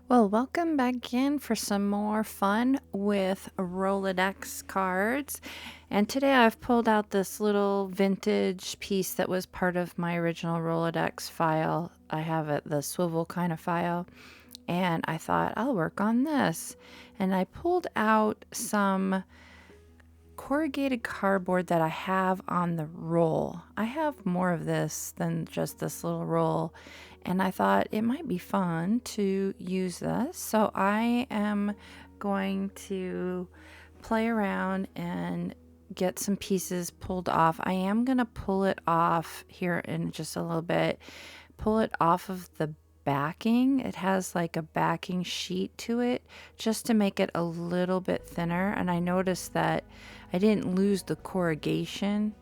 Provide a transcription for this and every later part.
Well, welcome back in for some more fun with Rol-ART-dex cards. And today I've pulled out this little vintage piece that was part of my original Rol-ART-dex file. I have it, the swivel kind of file. And I thought I'll work on this. And I pulled out some corrugated cardboard that I have on the roll. I have more of this than just this little roll, and I thought it might be fun to use this. So I am going to play around and get some pieces pulled off. I am going to pull it off here in just a little bit, pull it off of the backing. It has like a backing sheet to it just to make it a little bit thinner. And I noticed that I didn't lose the corrugation.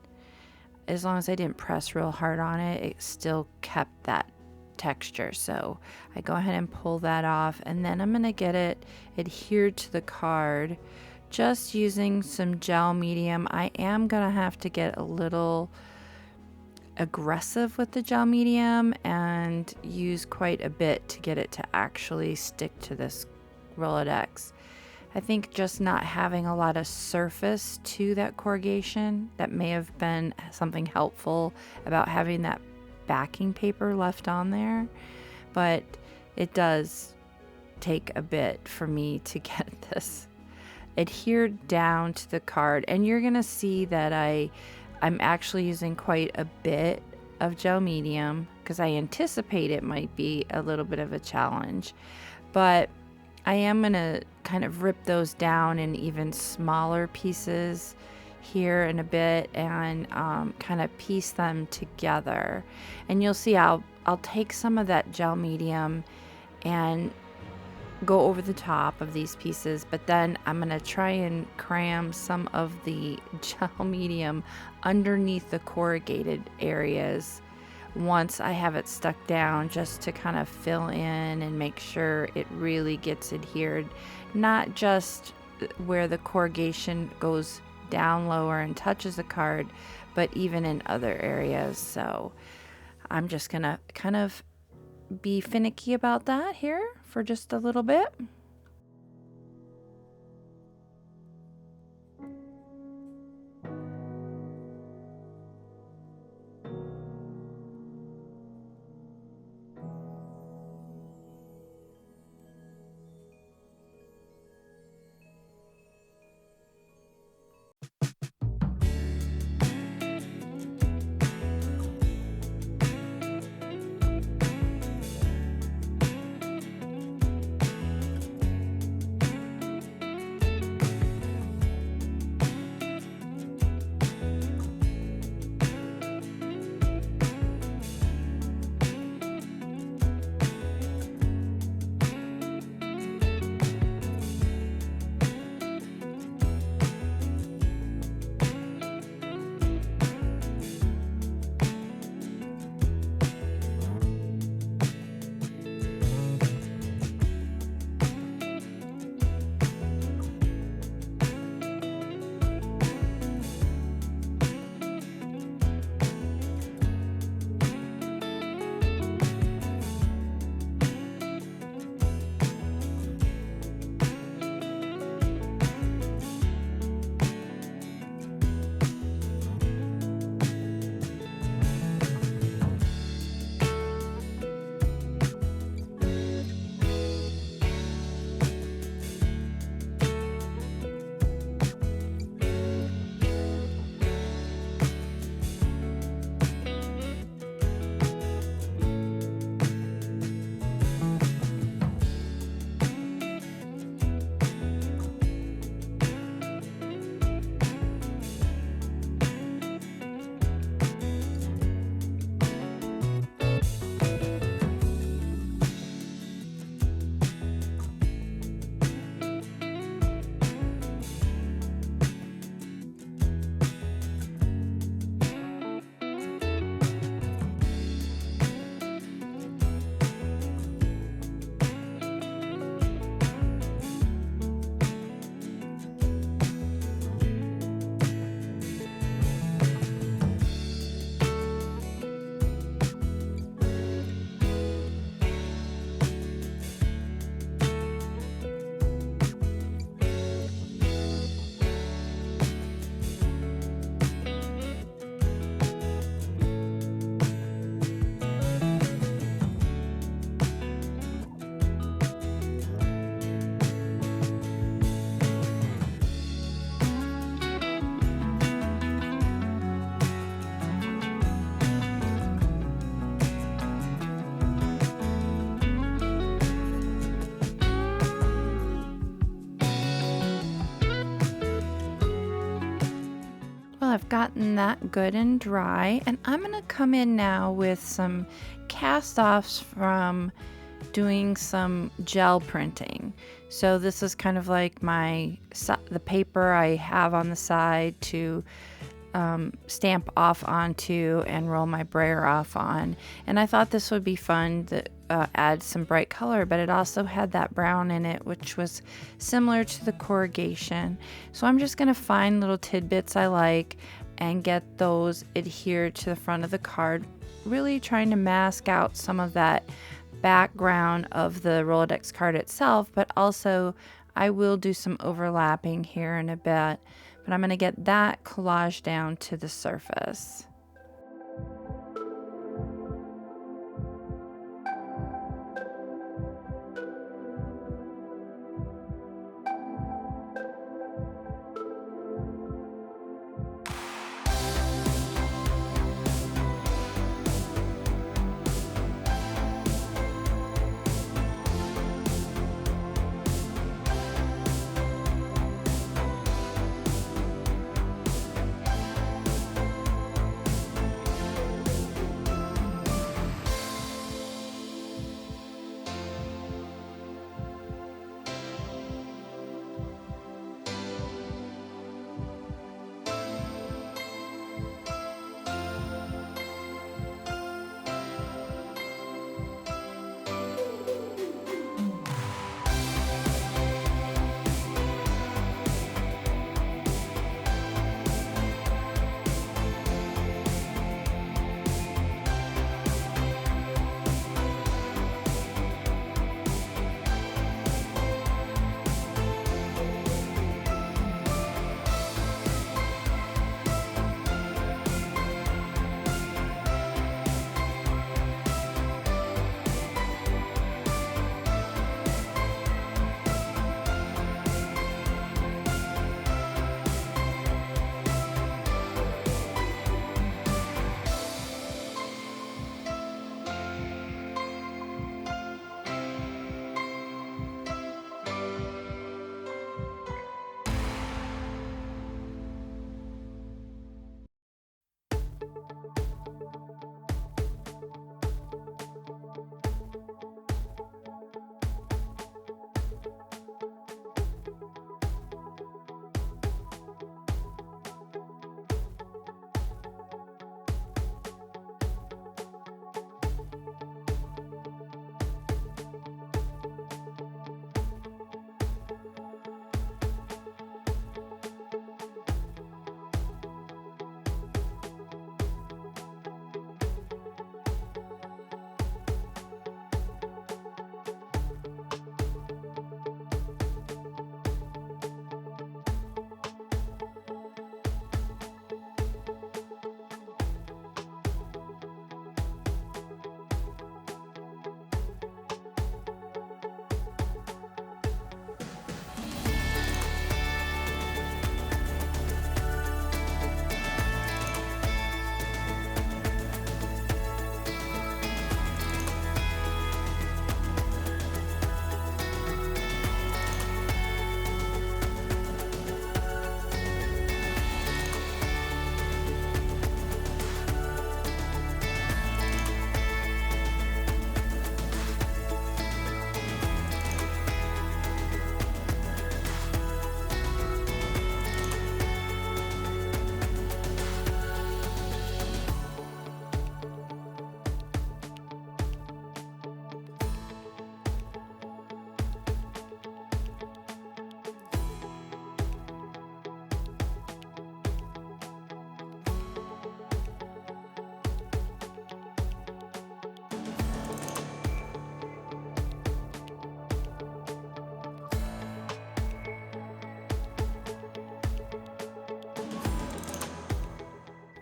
As long as I didn't press real hard on it, it still kept that texture. So I go ahead and pull that off, and then I'm going to get it adhered to the card just using some gel medium. I am going to have to get a little aggressive with the gel medium and use quite a bit to get it to actually stick to this Rol-ART-dex. I think just not having a lot of surface to that corrugation, that may have been something helpful about having that backing paper left on there, but it does take a bit for me to get this adhered down to the card. And you're gonna see that I'm actually using quite a bit of gel medium because I anticipate it might be a little bit of a challenge, but I am going to kind of rip those down in even smaller pieces here in a bit and kind of piece them together. And you'll see I'll take some of that gel medium and go over the top of these pieces, but then I'm going to try and cram some of the gel medium underneath the corrugated areas once I have it stuck down, just to kind of fill in and make sure it really gets adhered, not just where the corrugation goes down lower and touches the card, but even in other areas. So I'm just gonna kind of be finicky about that here for just a little bit. I've gotten that good and dry, and I'm going to come in now with some cast-offs from doing some gel printing. So this is kind of like the paper I have on the side to stamp off onto and roll my brayer off on. And I thought this would be fun to add some bright color, but it also had that brown in it, which was similar to the corrugation. So I'm just going to find little tidbits I like and get those adhered to the front of the card, really trying to mask out some of that background of the Rol-ART-dex card itself, but also I will do some overlapping here in a bit. But I'm going to get that collage down to the surface.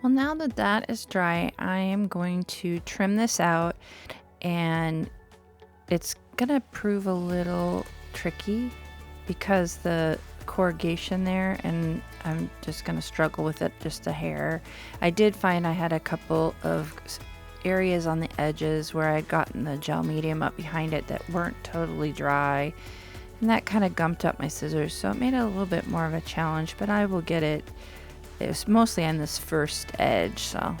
Well, now that that is dry, I am going to trim this out, and it's gonna prove a little tricky because the corrugation there, and I'm just gonna struggle with it just a hair. I did find I had a couple of areas on the edges where I'd gotten the gel medium up behind it that weren't totally dry, and that kind of gumped up my scissors, so it made it a little bit more of a challenge, but I will get it it was mostly on this first edge, so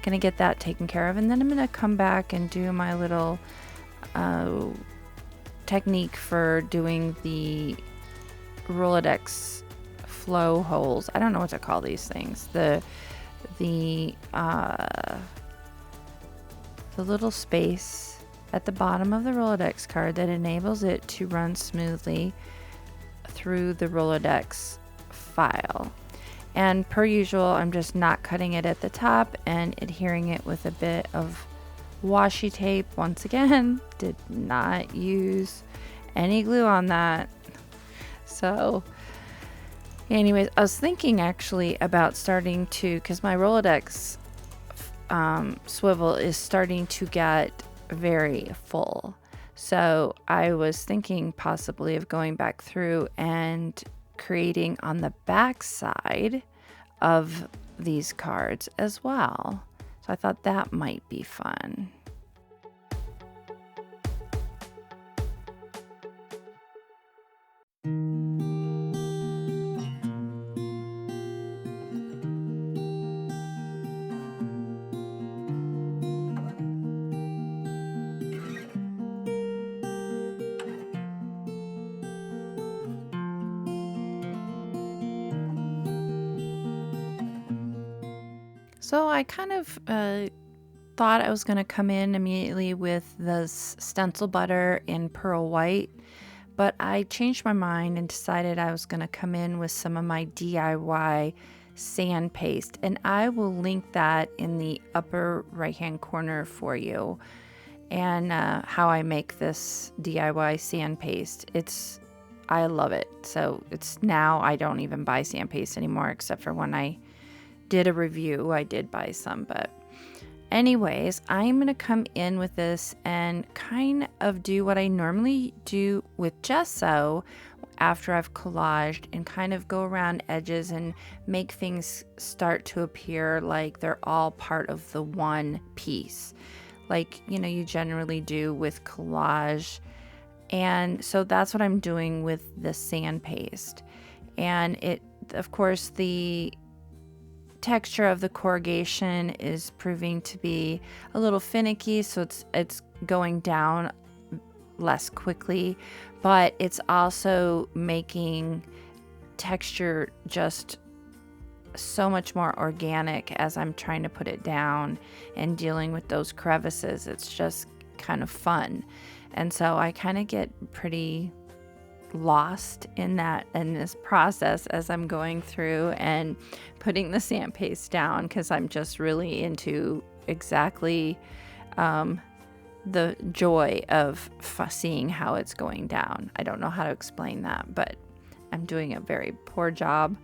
gonna get that taken care of, and then I'm gonna come back and do my little technique for doing the rolARTdex flow holes. I don't know what to call these things. The little space at the bottom of the rolARTdex card that enables it to run smoothly through the rolARTdex file. And per usual, I'm just not cutting it at the top and adhering it with a bit of washi tape. Once again, did not use any glue on that. So anyways, I was thinking actually about starting to, because my rolARTdex swivel is starting to get very full. So I was thinking possibly of going back through and creating on the back side of these cards as well. So I thought that might be fun. So I kind of thought I was going to come in immediately with the stencil butter in pearl white, but I changed my mind and decided I was going to come in with some of my DIY sand paste, and I will link that in the upper right hand corner for you, and how I make this DIY sand paste. I love it. So it's now I don't even buy sand paste anymore, except for when I did a review, I did buy some. But anyways, I'm going to come in with this and kind of do what I normally do with gesso after I've collaged, and kind of go around edges and make things start to appear like they're all part of the one piece, like, you know, you generally do with collage. And so that's what I'm doing with the sand paste. And it, of course, the texture of the corrugation is proving to be a little finicky, so it's going down less quickly, but it's also making texture just so much more organic as I'm trying to put it down and dealing with those crevices. It's just kind of fun. And so I kind of get pretty lost in this process as I'm going through and putting the sand paste down, because I'm just really into exactly the joy of seeing how it's going down. I don't know how to explain that, but I'm doing a very poor job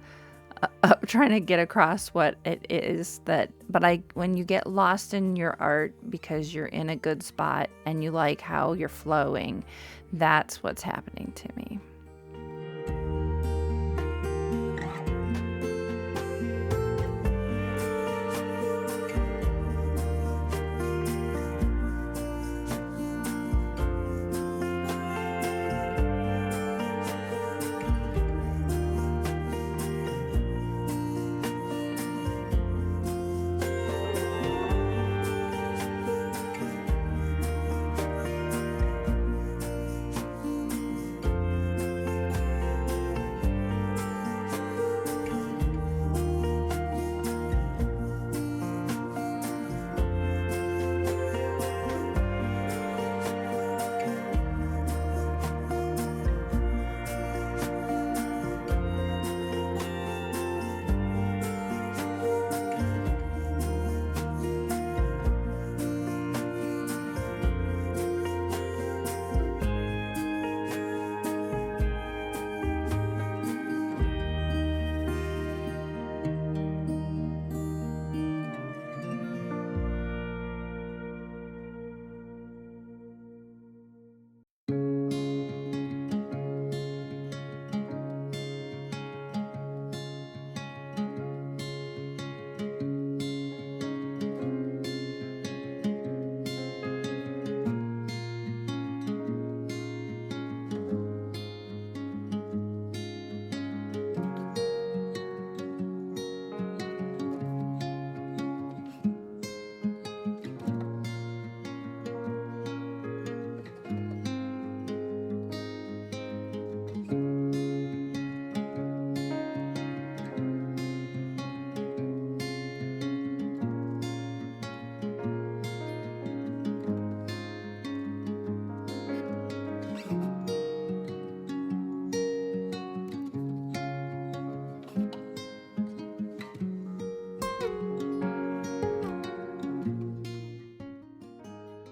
of trying to get across what it is that, but when you get lost in your art because you're in a good spot and you like how you're flowing, that's what's happening to me.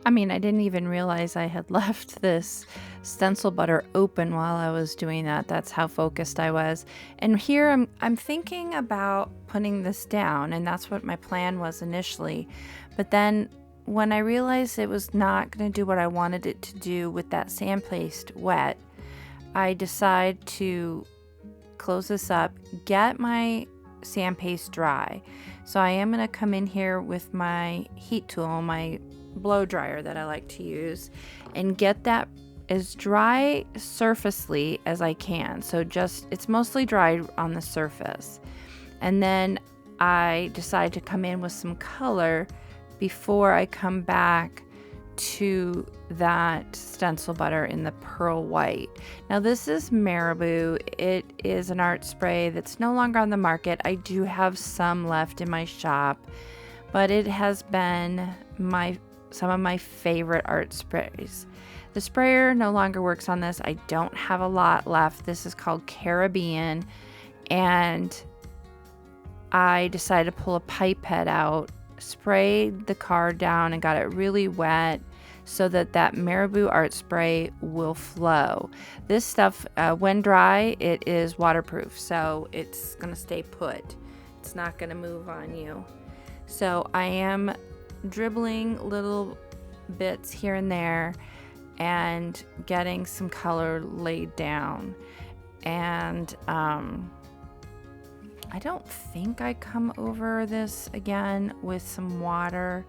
I mean, I didn't even realize I had left this stencil butter open while I was doing that. That's how focused I was. And here I'm thinking about putting this down, and that's what my plan was initially. But then when I realized it was not going to do what I wanted it to do with that sand paste wet, I decided to close this up, get my sand paste dry. So I am going to come in here with my heat tool, my blow dryer that I like to use, and get that as dry surfacely as I can. So just, it's mostly dry on the surface. And then I decide to come in with some color before I come back to that stencil butter in the pearl white. Now this is Marabu. It is an art spray that's no longer on the market. I do have some left in my shop, but it has been some of my favorite art sprays. The sprayer no longer works on this. I don't have a lot left. This is called Caribbean, and I decided to pull a pipette out, sprayed the card down, and got it really wet so that Marabu art spray will flow. This stuff, when dry, it is waterproof, so it's gonna stay put. It's not gonna move on you. So I am dribbling little bits here and there and getting some color laid down. And I don't think I come over this again with some water.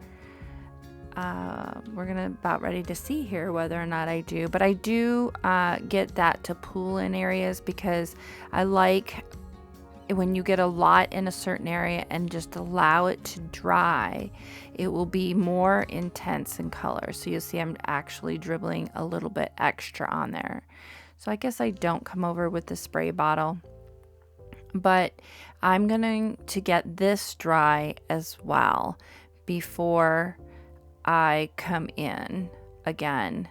We're gonna about ready to see here whether or not I do, but I do get that to pool in areas, because I like when you get a lot in a certain area and just allow it to dry, it will be more intense in color. So you'll see I'm actually dribbling a little bit extra on there. So I guess I don't come over with the spray bottle, but I'm going to get this dry as well before I come in again.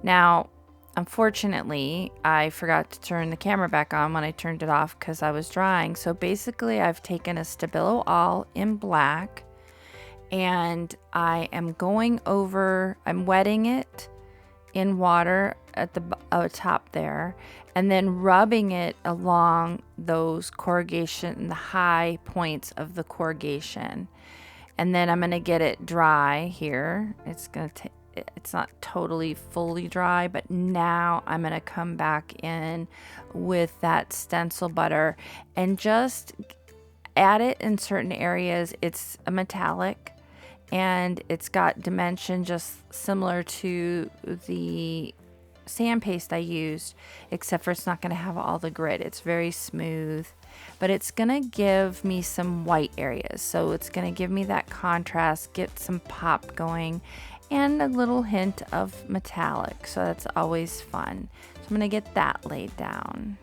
Now, unfortunately, I forgot to turn the camera back on when I turned it off because I was drying. So basically, I've taken a Stabilo all in black, and I am going over, I'm wetting it in water at the top there, and then rubbing it along those corrugation, the high points of the corrugation. And then I'm going to get it dry here. It's not totally fully dry, but now I'm going to come back in with that stencil butter and just add it in certain areas. It's a metallic and it's got dimension just similar to the sand paste I used, except for it's not going to have all the grit. It's very smooth, but it's going to give me some white areas. So it's going to give me that contrast, get some pop going, and a little hint of metallic. So that's always fun. So I'm going to get that laid down.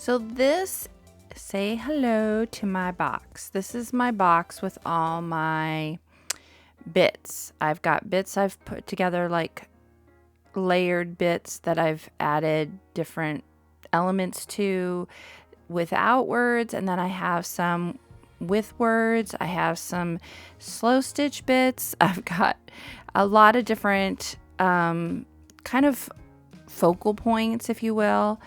So this say hello to my box. This is my box with all my bits. I've got bits I've put together, like layered bits that I've added different elements to without words, and then I have some with words. I have some slow stitch bits. I've got a lot of different kind of focal points, if you will,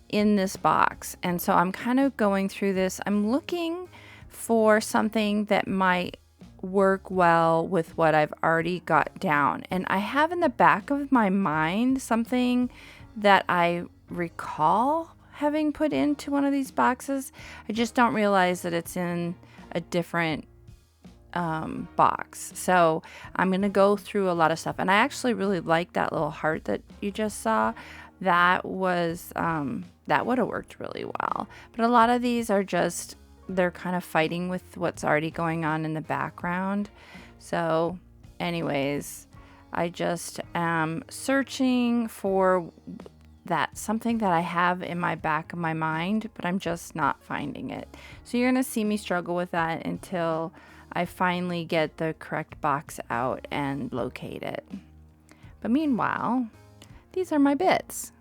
in this box. And so I'm kind of going through this. I'm looking for something that might work well with what I've already got down. And I have in the back of my mind something that I recall having put into one of these boxes. I just don't realize that it's in a different box. So I'm going to go through a lot of stuff. And I actually really like that little heart that you just saw. That was, that would have worked really well. But a lot of these are just, they're kind of fighting with what's already going on in the background. So anyways, I just am searching for that something that I have in my back of my mind, but I'm just not finding it. So you're going to see me struggle with that until I finally get the correct box out and locate it. But meanwhile, these are my bits.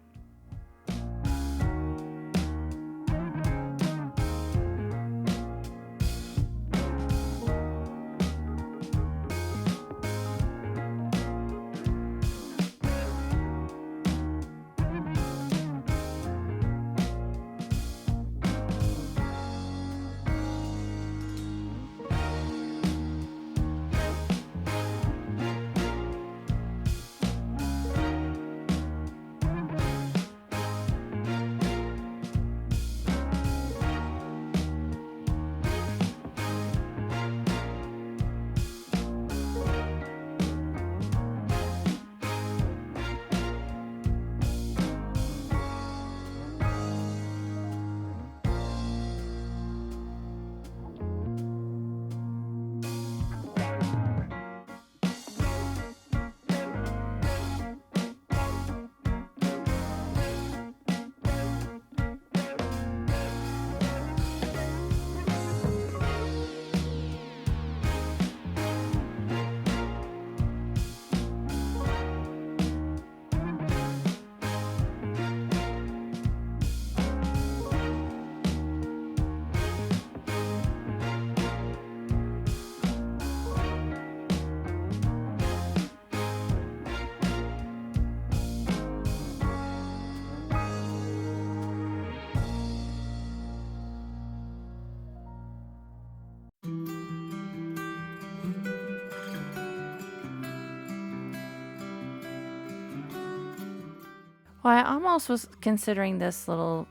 Well, I almost was considering this little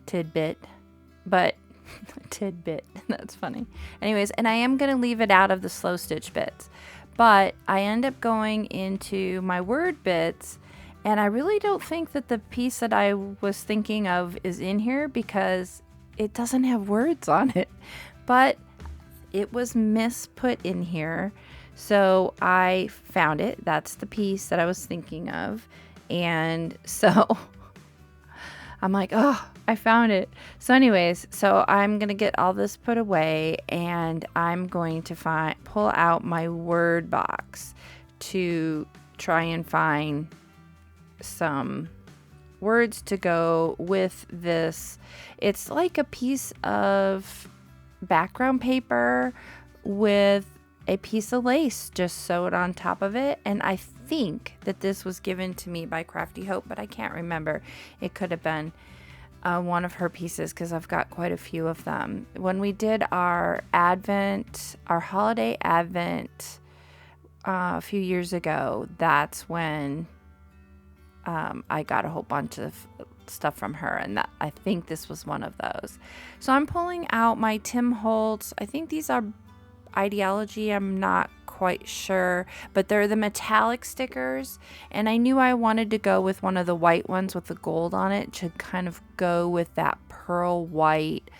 tidbit, but tidbit, that's funny. Anyways, and I am going to leave it out of the slow stitch bits, but I end up going into my word bits, and I really don't think that the piece that I was thinking of is in here because it doesn't have words on it, but it was misput in here. So I found it. That's the piece that I was thinking of. And so I'm like, oh, I found it. So anyways, so I'm going to get all this put away, and I'm going to pull out my word box to try and find some words to go with this. It's like a piece of background paper with a piece of lace just sewed on top of it, and I think that this was given to me by Crafty Hope, but I can't remember. It could have been one of her pieces because I've got quite a few of them. When we did our holiday advent a few years ago, that's when I got a whole bunch of stuff from her, and that I think this was one of those. So I'm pulling out my Tim Holtz. I think these are Idea-ology, I'm not quite sure, but they're the metallic stickers, and I knew I wanted to go with one of the white ones with the gold on it to kind of go with that pearl white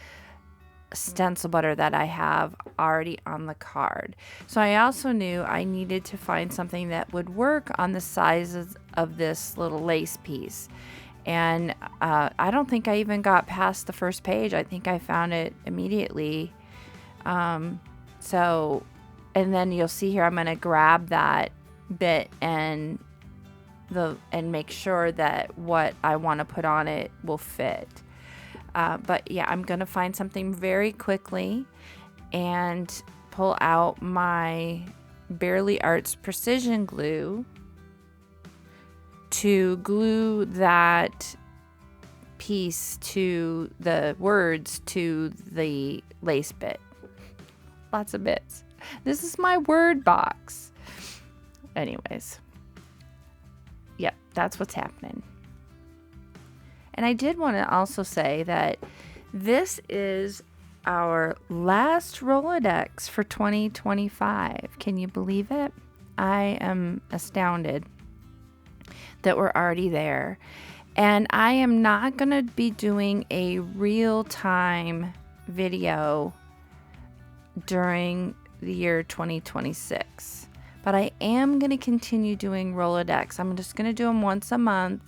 stencil butter that I have already on the card. So I also knew I needed to find something that would work on the sizes of this little lace piece, And I don't think I even got past the first page. I think I found it immediately. So, and then you'll see here, I'm going to grab that bit and make sure that what I want to put on it will fit. But yeah, I'm going to find something very quickly and pull out my Barely Arts Precision Glue to glue that piece to the words to the lace bit. Lots of bits. This is my word box. Anyways. Yep, that's what's happening. And I did want to also say that this is our last Rol-ART-dex for 2025. Can you believe it? I am astounded that we're already there. And I am not going to be doing a real-time video during the year 2026. But I am going to continue doing Rol-ART-dex. I'm just going to do them once a month,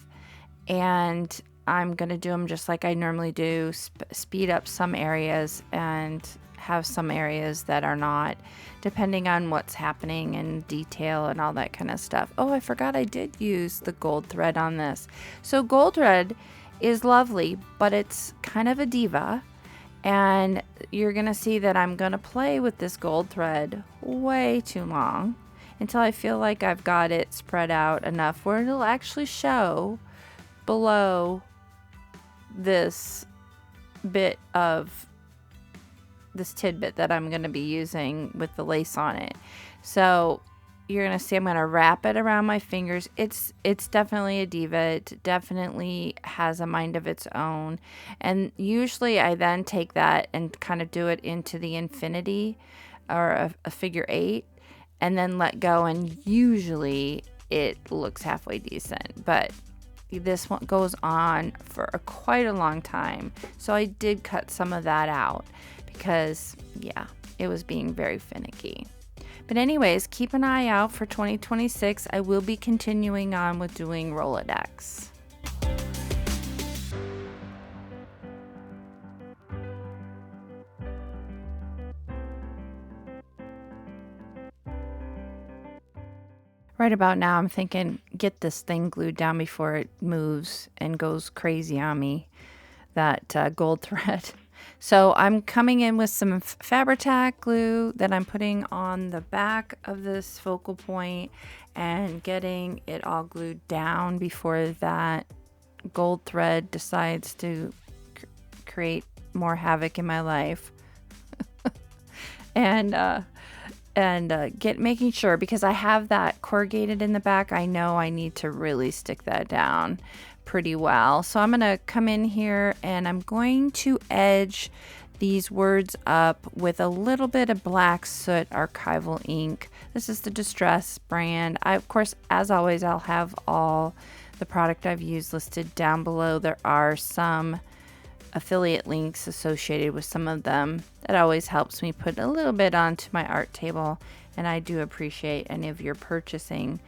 and I'm going to do them just like I normally do, speed up some areas and have some areas that are not, depending on what's happening in detail and all that kind of stuff. Oh, I forgot I did use the gold thread on this. So gold thread is lovely, but it's kind of a diva. And you're going to see that I'm going to play with this gold thread way too long until I feel like I've got it spread out enough where it'll actually show below this bit of this tidbit that I'm going to be using with the lace on it. So you're going to see I'm going to wrap it around my fingers. It's definitely a diva. It definitely has a mind of its own. And usually I then take that and kind of do it into the infinity or a figure 8 and then let go, and usually it looks halfway decent. But this one goes on for quite a long time. So I did cut some of that out because, yeah, it was being very finicky. But anyways, keep an eye out for 2026. I will be continuing on with doing Rol-ART-dex. Right about now, I'm thinking, get this thing glued down before it moves and goes crazy on me, that gold thread. So I'm coming in with some Fabri-Tac glue that I'm putting on the back of this focal point and getting it all glued down before that gold thread decides to create more havoc in my life. Making sure, because I have that corrugated in the back, I know I need to really stick that down pretty well. So I'm going to come in here and I'm going to edge these words up with a little bit of black Soot Archival ink. This is the Distress brand. Of course, as always, I'll have all the product I've used listed down below. There are some affiliate links associated with some of them. That always helps me put a little bit onto my art table, and I do appreciate any of your purchasing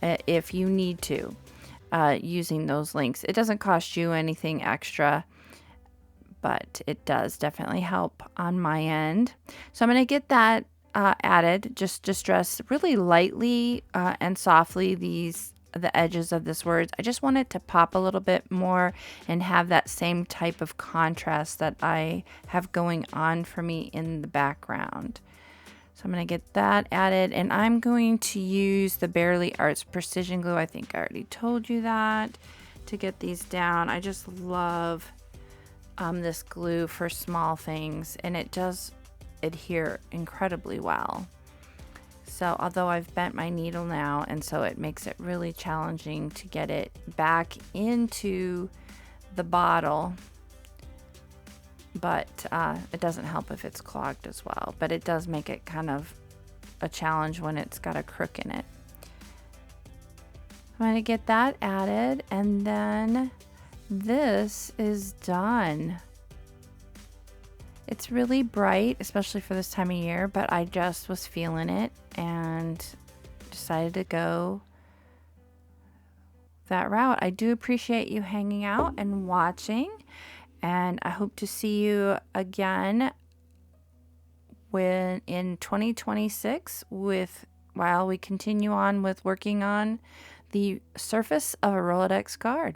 if you need to using those links. It doesn't cost you anything extra, but it does definitely help on my end. So I'm going to get that added. Just distress really lightly and softly the edges of this words. I just want it to pop a little bit more and have that same type of contrast that I have going on for me in the background. So I'm going to get that added, and I'm going to use the Barely Arts Precision Glue. I think I already told you that, to get these down. I just love this glue for small things, and it does adhere incredibly well. So although I've bent my needle now, and so it makes it really challenging to get it back into the bottle, but it doesn't help if it's clogged as well. But it does make it kind of a challenge when it's got a crook in it. I'm going to get that added, and then this is done. It's really bright, especially for this time of year, but I just was feeling it and decided to go that route. I do appreciate you hanging out and watching, and I hope to see you again when in 2026 while we continue on with working on the surface of a Rol-ARTdex card.